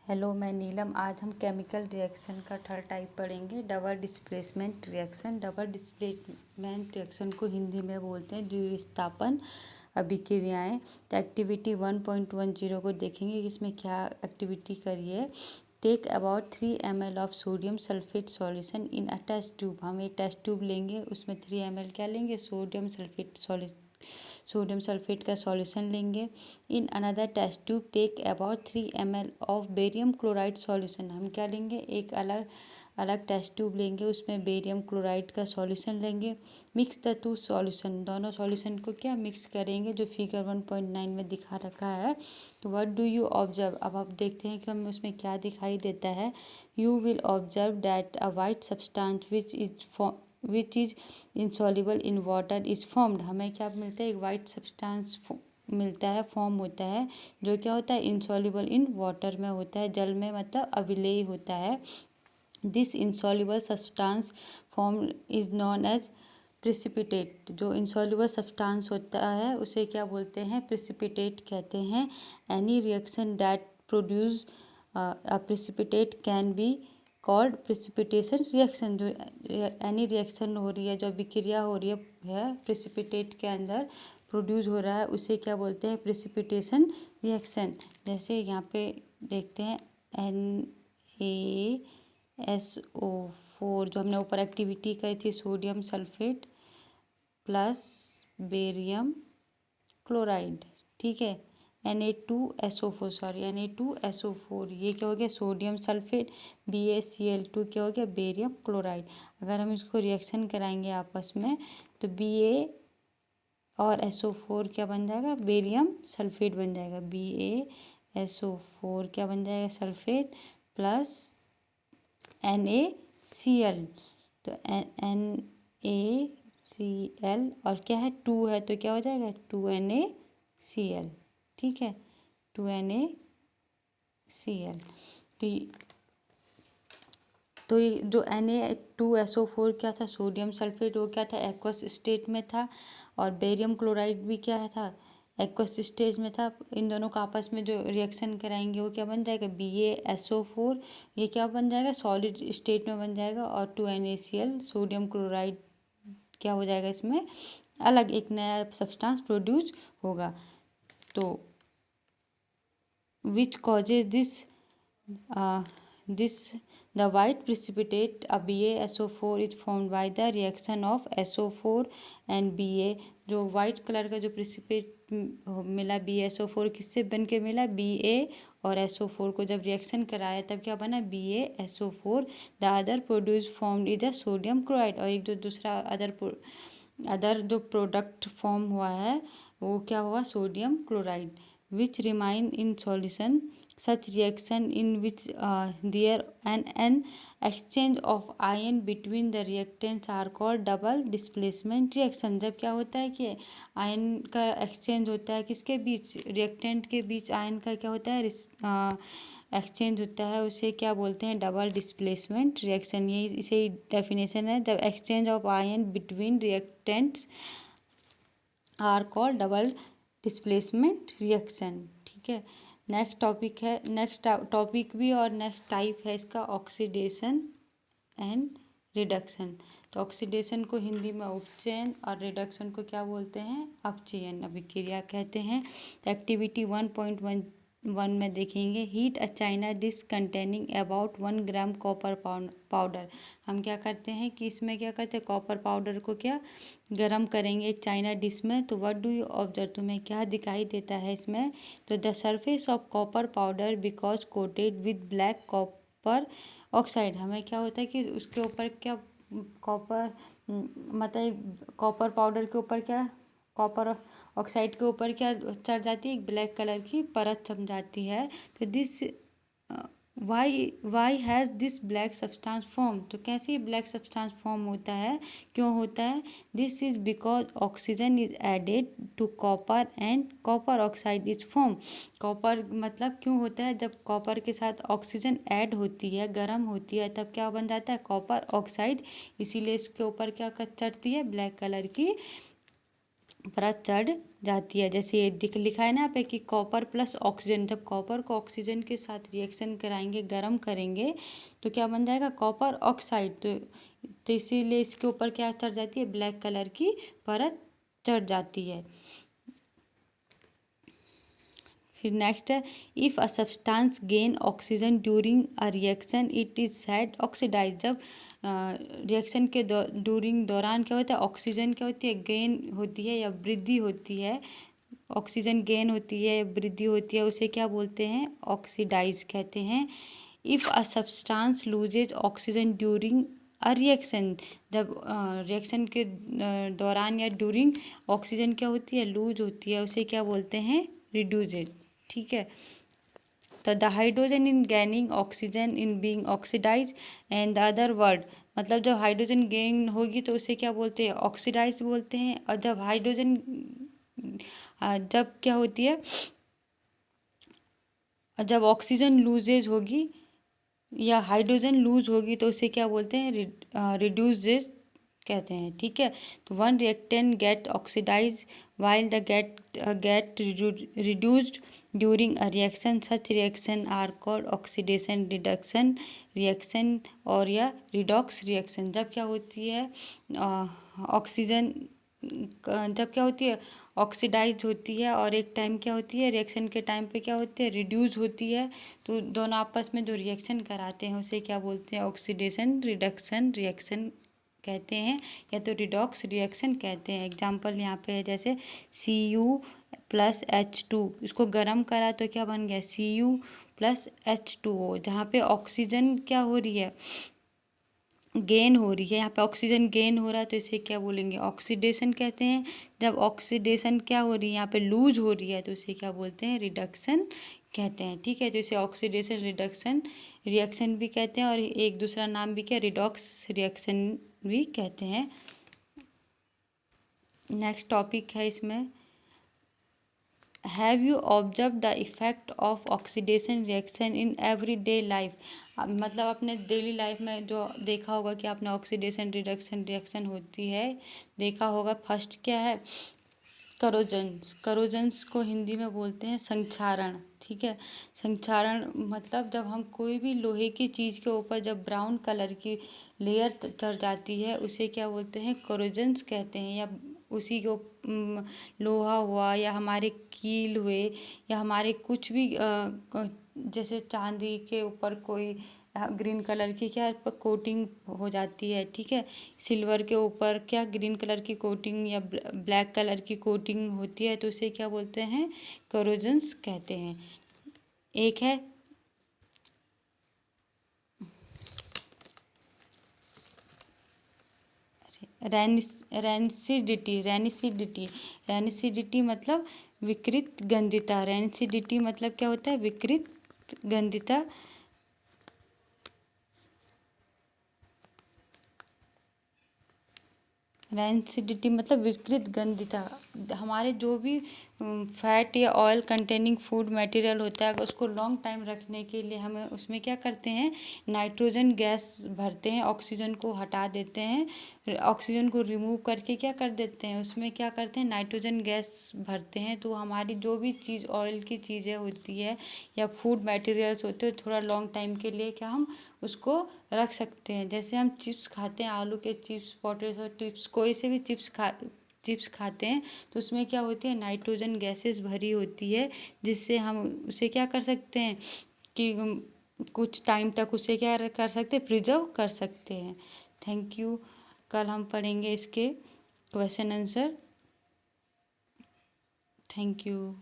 Hello, मैं नीलम। आज हम केमिकल रिएक्शन का थर्ड टाइप पढ़ेंगे, double displacement reaction. Double displacement reaction को हिंदी में बोलते हैं द्विविस्थापन अभिक्रियाएं। तो एक्टिविटी 1.10 को देखेंगे, इसमें क्या एक्टिविटी करी है। Take about 3 ml of sodium sulphate solution in a test tube. हम एक टेस्ट ट्यूब लेंगे, उसमें 3 ml क्या लेंगे, सोडियम सल्फेट का सॉल्यूशन लेंगे। In another test tube take about 3 ml of barium chloride solution. हम क्या लेंगे, एक अलग अलग टेस्ट ट्यूब लेंगे, उसमें बेरियम क्लोराइड का सॉल्यूशन लेंगे। मिक्स द टू सॉल्यूशन, दोनों सॉल्यूशन को क्या मिक्स करेंगे, जो फिगर 1.9 में दिखा रखा है। तो व्हाट डू यू ऑब्जर्व, अब आप देखते हैं कि हमें उसमें क्या दिखाई देता है। You will observe that a white substance which is insoluble in water is formed। हमें क्या मिलता है, एक वाइट सब्सटेंस मिलता है, फॉर्म होता है, जो क्या होता है, insoluble in water में होता है, जल में मतलब अविलेय होता है। This insoluble substance form is known as precipitate। जो insoluble substance होता है उसे क्या बोलते हैं, precipitate कहते हैं। any reaction that produce a precipitate can be called precipitation reaction. जो एनी रिएक्शन हो रही है, जो अभिक्रिया हो रही है प्रिसिपिटेट के अंदर प्रोड्यूस हो रहा है, उसे क्या बोलते हैं, प्रिसिपिटेशन रिएक्शन। जैसे यहाँ पे देखते हैं NaSO4, जो हमने ऊपर एक्टिविटी करी थी, sodium sulphate plus barium chloride, ठीक है। Na2SO4 ये क्या हो गया, सोडियम सल्फेट। BaCl2 क्या हो गया, बेरियम क्लोराइड। अगर हम इसको रिएक्शन कराएंगे आपस में, तो Ba और SO4 क्या बन जाएगा, बेरियम सल्फेट बन जाएगा। BaSO4 क्या बन जाएगा, सल्फेट प्लस NaCl। तो NaCl और क्या है, 2 है, तो क्या हो जाएगा, 2NaCl, ठीक है, 2NaCl। तो ये जो Na2SO4 क्या था, सोडियम सल्फेट, वो क्या था, एक्वस स्टेट में था। और बेरियम क्लोराइड भी क्या था, एक्वस स्टेज में था। इन दोनों का आपस में जो रिएक्शन कराएंगे वो क्या बन जाएगा, BaSO4, ये क्या बन जाएगा, सॉलिड स्टेट में बन जाएगा। और 2NaCl, सोडियम क्लोराइड क्या हो जाएगा, इसमें अलग एक नया सब्सटेंस प्रोड्यूस होगा। तो which causes this the white precipitate a BaSO4 is formed by the reaction of SO4 and Ba। जो वाइट कलर का जो प्रिसिपिटेट मिला BaSO4, किससे बन के मिला, Ba और SO4 को जब रिएक्शन कराया तब क्या बना, BaSO4। The other produce formed is a sodium chloride. और एक जो दूसरा अदर जो प्रोडक्ट फॉर्म हुआ है वो क्या हुआ, sodium chloride. Which remain in solution such reaction in which there an exchange of ion between the reactants are called double displacement reaction। जब क्या होता है कि आयन का एक्सचेंज होता है, किसके बीच, रिएक्टेंट के बीच आयन का क्या होता है, एक्सचेंज होता है, उसे क्या बोलते हैं, डबल डिस्प्लेसमेंट रिएक्शन। यही इसे डेफिनेशन है, जब exchange of ion between reactants are called double displacement reaction, ठीक है। नेक्स्ट टॉपिक है, नेक्स्ट टॉपिक भी और नेक्स्ट टाइप है इसका, ऑक्सीडेशन एंड रिडक्शन। तो ऑक्सीडेशन को हिंदी में उपचयन और रिडक्शन को क्या बोलते हैं, अपचयन अभिक्रिया कहते हैं। तो एक्टिविटी 1.1 में देखेंगे, heat a China dish containing about 1 gram copper powder. हम क्या करते हैं कि इसमें क्या करते हैं, कॉपर पाउडर को क्या गरम करेंगे एक चाइना डिश में। तो व्हाट डू यू ऑब्जर्व, तुम्हें क्या दिखाई देता है इसमें, तो the surface of copper powder because coated with black copper oxide. हमें क्या होता है कि उसके ऊपर क्या कॉपर मतलब कॉपर पाउडर के ऊपर क्या, कॉपर ऑक्साइड के ऊपर क्या चढ़ जाती है, एक ब्लैक कलर की परत जम जाती है। तो this why has this black substance form. तो कैसे ब्लैक सब्सटेंस फॉर्म होता है, क्यों होता है, this is because oxygen is added to copper and copper oxide is form. Copper मतलब क्यों होता है, जब कॉपर के साथ ऑक्सीजन ऐड होती है, गर्म होती है, तब क्या बन जाता है, कॉपर ऑक्साइड। इसीलिए इसके ऊपर क्या चढ़ती है, ब्लैक कलर की परत चढ़ जाती है। जैसे ये लिखा है ना यहाँ पे कि कॉपर प्लस ऑक्सीजन, जब कॉपर को ऑक्सीजन के साथ रिएक्शन कराएंगे, गर्म करेंगे, तो क्या बन जाएगा, कॉपर ऑक्साइड। तो इसीलिए इसके ऊपर क्या चढ़ जाती है, ब्लैक कलर की परत चढ़ जाती है। फिर नेक्स्ट है, if a substance gain oxygen during a reaction it is said oxidise. जब रिएक्शन के ड्यूरिंग दौरान क्या होता है, ऑक्सीजन क्या होती है, गेन होती है या वृद्धि होती है, ऑक्सीजन गेन होती है, वृद्धि होती है, उसे क्या बोलते हैं, ऑक्सीडाइज कहते हैं। If a substance loses oxygen during a reaction, जब रिएक्शन के दौरान या ड्यूरिंग ऑक्सीजन क्या होती है, लूज होती है, उसे क्या बोलते हैं, रिड्यूसेज। ठीक है। तो the hydrogen in gaining oxygen in being oxidise and the other word, मतलब जब हाइड्रोजन गेन होगी तो उसे क्या बोलते हैं, ऑक्सीडाइज बोलते हैं। और जब हाइड्रोजन जब क्या होती है, जब ऑक्सीजन लूजेज होगी या हाइड्रोजन लूज होगी तो उसे क्या बोलते हैं, रिड्यूसेज कहते हैं। ठीक है। तो one reactant get oxidise while the get reduced during a reaction, such reaction are called oxidation reduction reaction और या रिडॉक्स रिएक्शन। जब क्या होती है, ऑक्सीजन जब क्या होती है, ऑक्सीडाइज होती है, और एक टाइम क्या होती है, रिएक्शन के टाइम पे क्या होती है, रिड्यूस होती है। तो दोनों आपस में जो रिएक्शन कराते हैं उसे क्या बोलते हैं, ऑक्सीडेशन रिडक्शन रिएक्शन कहते हैं, या तो रिडॉक्स रिएक्शन कहते हैं। एग्जाम्पल यहाँ पे है, जैसे Cu+H2, इसको गर्म करा तो क्या बन गया, Cu+H2O। जहाँ पे ऑक्सीजन क्या हो रही है, गेन हो रही है, यहाँ पे ऑक्सीजन गेन हो रहा है तो इसे क्या बोलेंगे, ऑक्सीडेशन कहते हैं। जब ऑक्सीडेशन क्या हो रही है, यहाँ पे लूज हो रही है, तो इसे क्या बोलते हैं, रिडक्शन कहते हैं। ठीक है। तो इसे ऑक्सीडेशन रिडक्शन रिएक्शन भी कहते हैं, और एक दूसरा नाम भी क्या, रिडॉक्स रिएक्शन भी कहते हैं। नेक्स्ट टॉपिक है इसमें, have you observe the effect of oxidation reaction in everyday life. मतलब अपने डेली लाइफ में जो देखा होगा कि आपने ऑक्सीडेशन रिडक्शन रिएक्शन होती है, देखा होगा। फर्स्ट क्या है, करोजन्स। करोजन्स को हिंदी में बोलते हैं संक्षारण। ठीक है। संक्षारण मतलब जब हम कोई भी लोहे की चीज़ के ऊपर जब ब्राउन कलर की लेयर चढ़ जाती है, उसे क्या बोलते हैं, करोजन्स कहते हैं। या उसी को लोहा हुआ या हमारे कील हुए या हमारे कुछ भी जैसे चांदी के ऊपर कोई ग्रीन कलर की क्या कोटिंग हो जाती है। ठीक है। सिल्वर के ऊपर क्या ग्रीन कलर की कोटिंग या ब्लैक कलर की कोटिंग होती है, तो उसे क्या बोलते हैं, करोजन्स कहते हैं। एक है रेनिसिडिटी। रेनिसिडिटी रेनिसिडिटी मतलब विकृत गंधिता। रेनिसिडिटी मतलब क्या होता है, विकृत गंधिता। रेंसिडिटी मतलब विकृत गंधिता। हमारे जो भी फैट या ऑयल कंटेनिंग फूड मटेरियल होता है, अगर उसको लॉन्ग टाइम रखने के लिए हमें उसमें क्या करते हैं, नाइट्रोजन गैस भरते हैं, ऑक्सीजन को हटा देते हैं, ऑक्सीजन को रिमूव करके क्या कर देते हैं, उसमें क्या करते हैं, नाइट्रोजन गैस भरते हैं। तो हमारी जो भी चीज़ ऑयल की चीज़ें होती है या फूड मटेरियल्स होते हैं, थोड़ा लॉन्ग टाइम के लिए क्या हम उसको रख सकते हैं। जैसे हम चिप्स खाते हैं, आलू के चिप्स, पोटैटो चिप्स, कोई से भी चिप्स खाते हैं, तो उसमें क्या होती है, नाइट्रोजन गैसेस भरी होती है, जिससे हम उसे क्या कर सकते हैं कि कुछ टाइम तक उसे क्या कर सकते हैं, प्रिजर्व कर सकते हैं। Thank you. कल हम पढ़ेंगे इसके क्वेश्चन आंसर। Thank you.